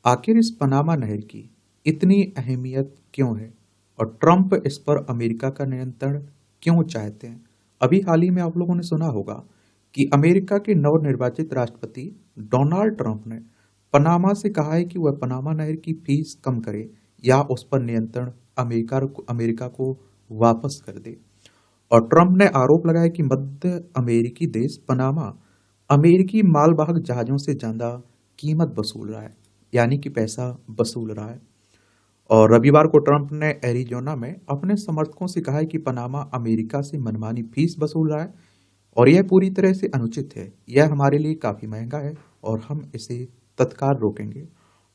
आखिर इस पनामा नहर की इतनी अहमियत क्यों है और ट्रंप इस पर अमेरिका का नियंत्रण क्यों चाहते हैं? अभी हाल ही में आप लोगों ने सुना होगा कि अमेरिका के नवनिर्वाचित राष्ट्रपति डोनाल्ड ट्रंप ने पनामा से कहा है कि वह पनामा नहर की फीस कम करे या उस पर नियंत्रण अमेरिका को वापस कर दे। और ट्रंप ने आरोप लगाया कि मध्य अमेरिकी देश पनामा अमेरिकी मालवाहक जहाजों से ज्यादा कीमत वसूल रहा है, यानी कि पैसा वसूल रहा है। और रविवार को ट्रंप ने एरिजोना में अपने समर्थकों से कहा है कि पनामा अमेरिका से मनमानी फीस वसूल रहा है और यह पूरी तरह से अनुचित है। यह हमारे लिए काफी महंगा है और हम इसे तत्काल रोकेंगे।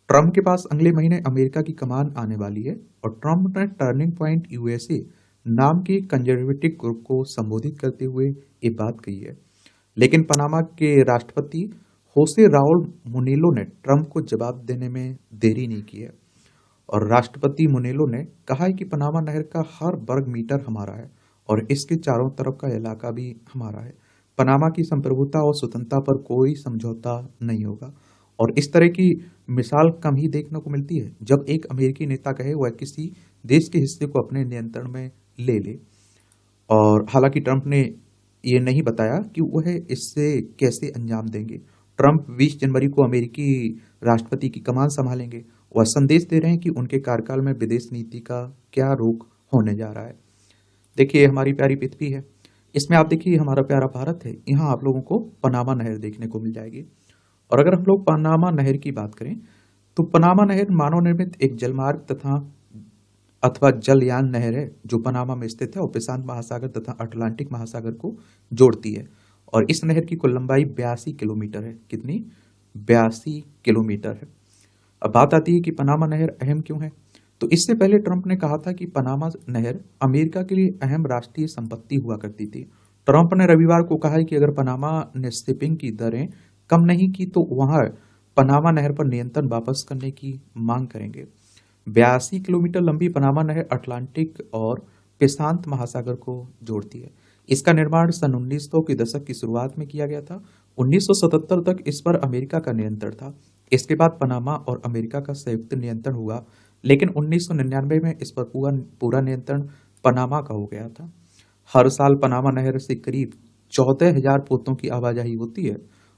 ट्रंप के पास अगले महीने अमेरिका की कमान आने वाली है और ट्रंप ने टर्निंग पॉइंट यूएसए नाम के कंजर्वेटिव ग्रुप को संबोधित करते हुए ये बात कही है। लेकिन पनामा के राष्ट्रपति होसे राउल मुनेलो ने ट्रंप को जवाब देने में देरी नहीं की है। और राष्ट्रपति मुनेलो ने कहा है कि पनामा नहर का हर वर्ग मीटर हमारा है और इसके चारों तरफ का इलाका भी हमारा है। पनामा की संप्रभुता और स्वतंत्रता पर कोई समझौता नहीं होगा। और इस तरह की मिसाल कम ही देखने को मिलती है जब एक अमेरिकी नेता कहे वह किसी देश के हिस्से को अपने नियंत्रण में ले ले। और हालांकि ट्रंप ने ये नहीं बताया कि वह इससे कैसे अंजाम देंगे। ट्रंप 20 जनवरी को अमेरिकी राष्ट्रपति की कमान संभालेंगे। वह संदेश दे रहे हैं कि उनके कार्यकाल में विदेश नीति का क्या रुख होने जा रहा है। देखिए, हमारी प्यारी पृथ्वी है, इसमें आप देखिए हमारा प्यारा भारत है, यहाँ आप लोगों को पनामा नहर देखने को मिल जाएगी। और अगर हम लोग पनामा नहर की बात करें तो पनामा नहर मानव निर्मित एक जलमार्ग तथा अथवा जलयान नहर है जो पनामा में स्थित है और प्रशांत महासागर तथा अटलांटिक महासागर को जोड़ती है। और इस नहर की कुल लंबाई 82 किलोमीटर है। कितनी? 82 किलोमीटर है। अब बात आती है कि पनामा नहर अहम क्यों है। तो इससे पहले ट्रंप ने कहा था कि पनामा नहर अमेरिका के लिए अहम राष्ट्रीय संपत्ति हुआ करती थी। ट्रंप ने रविवार को कहा है कि अगर पनामा ने शिपिंग की दरें कम नहीं की तो वहां पनामा नहर पर नियंत्रण वापस करने की मांग करेंगे। 82 किलोमीटर लंबी पनामा नहर अटलांटिक और प्रशांत महासागर को जोड़ती है। इसका निर्माण सन 1900 के दशक की शुरुआत में किया गया था। 1977 तक इस पर अमेरिका का नियंत्रण था। इसके बाद पनामा और अमेरिका का संयुक्त नियंत्रण हुआ, लेकिन 1999 में इस पर पूरा नियंत्रण पनामा का हो गया था। हर साल पनामा नहर से करीब 14,000 पोतों की आवाजाही होती है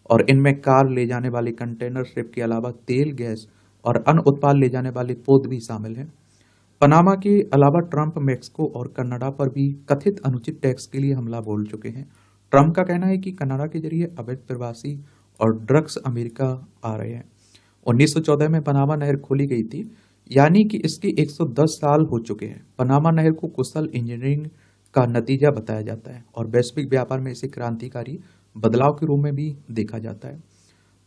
और इनमें कार ले जाने वाले कंटेनर शिप के अलावा तेल, गैस और अन्य उत्पाद ले जाने वाले पोत भी शामिल हैं। पनामा के अलावा ट्रंप मेक्सिको और कनाडा पर भी कथित अनुचित टैक्स के लिए हमला बोल चुके हैं। ट्रंप का कहना है कि कनाडा के जरिए अवैध प्रवासी और ड्रग्स अमेरिका आ रहे हैं। 1914 में पनामा नहर खोली गई थी, यानी कि इसके 110 साल हो चुके हैं। पनामा नहर को कुशल इंजीनियरिंग का नतीजा बताया जाता है और वैश्विक व्यापार में इसे क्रांतिकारी बदलाव के रूप में भी देखा जाता है।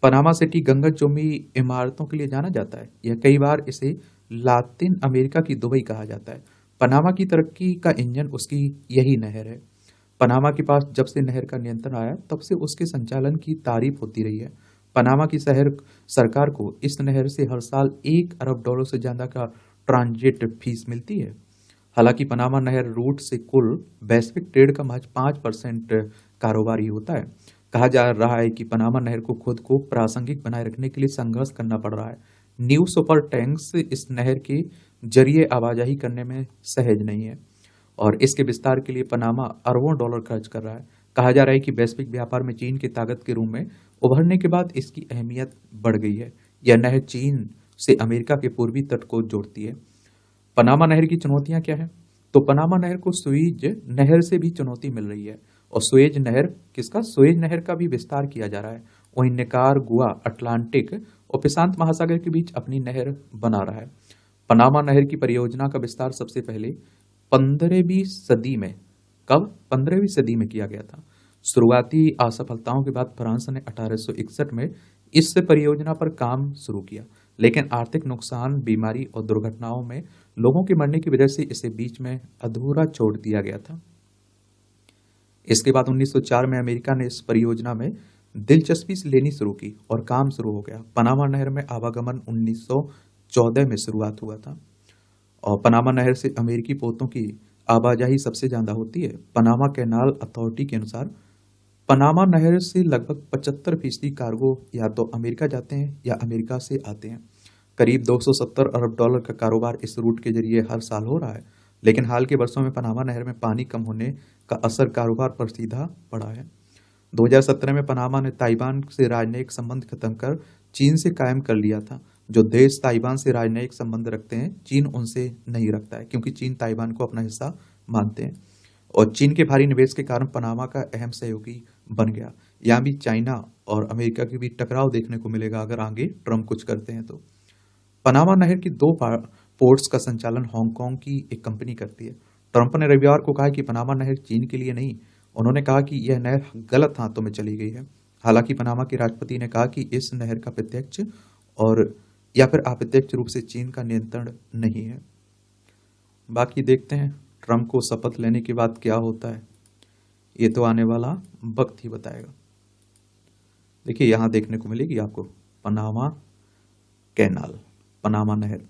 पनामा सिटी गंगा जोमी इमारतों के लिए जाना जाता है। यह कई बार इसे लातिन अमेरिका की दुबई कहा जाता है। पनामा की तरक्की का इंजन उसकी यही नहर है। पनामा के पास जब से नहर का नियंत्रण आया तब से उसके संचालन की तारीफ होती रही है। पनामा की शहर सरकार को इस नहर से हर साल $1 अरब से ज्यादा का ट्रांजिट फीस मिलती है। हालांकि पनामा नहर रूट से कुल वैश्विक ट्रेड का महज 5% कारोबार ही होता है। कहा जा रहा है कि पनामा नहर को खुद को प्रासंगिक बनाए रखने के लिए संघर्ष करना पड़ रहा है। न्यू सुपर टैंक्स इस नहर के जरिए आवाजाही करने में सहज नहीं है और इसके विस्तार के लिए पनामा अरबों डॉलर खर्च कर रहा है। कहा जा रहा है कि वैश्विक व्यापार में चीन की ताकत के रूप में उभरने के बाद इसकी अहमियत बढ़ गई है। यह नहर चीन से अमेरिका के पूर्वी तट को जोड़ती है। पनामा नहर की चुनौतियां क्या है? तो पनामा नहर को सुएज नहर से भी चुनौती मिल रही है और सुएज नहर का भी विस्तार किया जा रहा है। वहीं निकारागुआ अटलांटिक और प्रशांत महासागर के बीच अपनी नहर बना रहा है। पनामा नहर की परियोजना का विस्तार सबसे पहले 15वीं सदी में कब 15वीं सदी में किया गया था। शुरुआती असफलताओं के बाद फ्रांस ने 1861 में इस परियोजना पर काम शुरू किया, लेकिन आर्थिक नुकसान, बीमारी और दुर्घटनाओं में लोगों के मरने की वजह से इसे बीच में अधूरा छोड़ दिया गया था। इसके बाद 1904 में अमेरिका ने इस परियोजना में दिलचस्पी लेनी शुरू की और काम शुरू हो गया। पनामा नहर में आवागमन 1914 में शुरुआत हुआ था और पनामा नहर से अमेरिकी पोतों की आवाजाही सबसे ज्यादा होती है। पनामा कैनाल अथॉरिटी के अनुसार पनामा नहर से लगभग 75% कार्गो या तो अमेरिका जाते हैं या अमेरिका से आते हैं। करीब 270 अरब डॉलर का कारोबार इस रूट के जरिए हर साल हो रहा है, लेकिन हाल के वर्षों में पनामा नहर में पानी कम होने का असर कारोबार पर सीधा पड़ा है। 2017 में पनामा ने ताइवान से राजनयिक संबंध खत्म कर चीन से कायम कर लिया था। जो देश ताइवान से राजनयिक संबंध रखते हैं, चीन उनसे नहीं रखता है, क्योंकि चीन ताइवान को अपना हिस्सा मानते हैं और चीन के भारी निवेश के कारण पनामा का अहम सहयोगी बन गया। यहाँ भी चाइना और अमेरिका के बीच टकराव देखने को मिलेगा अगर आगे ट्रम्प कुछ करते हैं तो। पनामा नहर की दो पोर्ट्स का संचालन हांगकांग की एक कंपनी करती है। ट्रंप ने रविवार को कहा कि पनामा नहर चीन के लिए नहीं। उन्होंने कहा कि यह नहर गलत हाथों में चली गई है। हालांकि पनामा के राष्ट्रपति ने कहा कि इस नहर का प्रत्यक्ष और या फिर अप्रत्यक्ष रूप से चीन का नियंत्रण नहीं है। बाकी देखते हैं ट्रंप को शपथ लेने के बाद क्या होता है, ये तो आने वाला वक्त ही बताएगा। देखिए यहाँ देखने को मिलेगी आपको पनामा कैनाल, पनामा नहर।